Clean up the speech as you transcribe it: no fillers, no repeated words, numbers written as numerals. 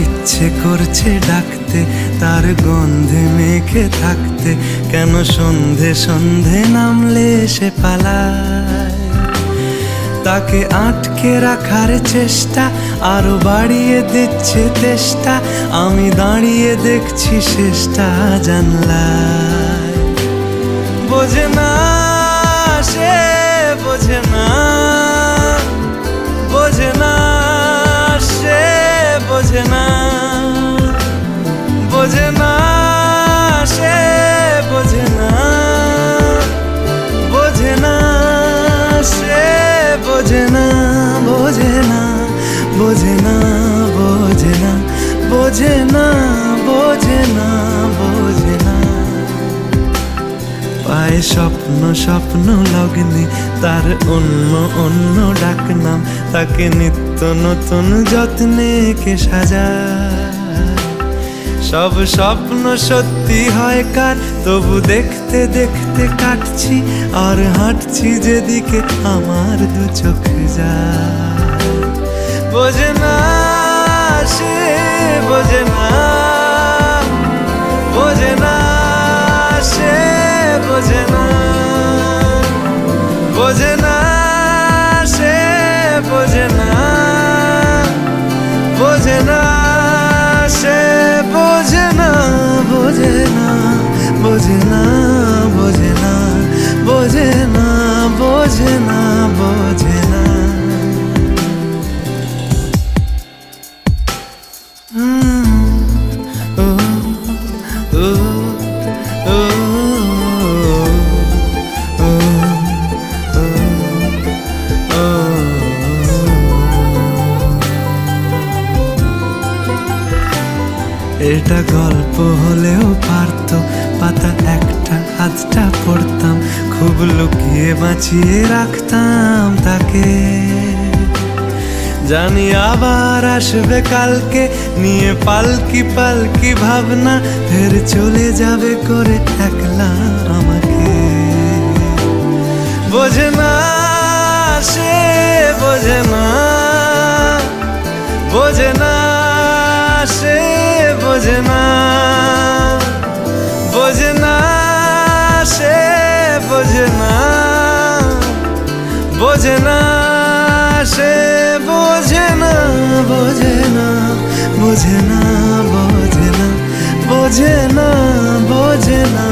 ইচ্ছে করছে ডাকতে, তার গন্ধে মেখে থাকতে, কেন সন্ধে সন্ধে নামলে সে পালায়। তাকে আটকে রাখার চেষ্টা আরো বাড়িয়ে দিচ্ছে তেষ্টা, আমি দাঁড়িয়ে দেখছি শেষটা জানলায়। বোঝে না সে, বোঝে না, বোঝে না সে, বোঝে না, বোঝে না সে, বোঝে না, বোঝে না সে, বোঝে না, বোঝে না, বোঝে না, বোঝে না, বোঝে না, বোঝে না, বোঝে না। পায়ে স্বপ্ন স্বপ্ন লগ্নে তার অন্য অন্য ডাকনাম, তাকে নিত্য নতুন যত্নে কে সাজায়। সব স্বপ্ন সত্যি হয় কার, তবু দেখতে দেখতে কাটছি আর হাঁটছি যেদিকে আমার দু চোখ যায়। বোঝে না সে, বোঝে না, বোঝে না সে, বোঝে না, বোঝে না সে, বোঝে না, বোঝে না সে, বোঝে না, বোঝে না, বোঝে না, বোঝে না, বোঝে না, বোঝে না, বোঝে না। এটা গল্প হলেও পারতো, পাতা একটা আধটা পড়তাম, খুব লুকিয়ে বাঁচিয়ে রাখতাম তাকে। জানি আবার আসবে কালকে, নিয়ে পালকি পালকি ভাবনা, ফের চলে যাবে করে একলা আমাকে। বোঝে না সে, বোঝে না, বোঝে না সে, বোঝে না, বোঝে না সে, বোঝে না, বোঝে না সে, বোঝে না, বোঝে না, বোঝে না, বোঝে না, বোঝে না, বোঝে না।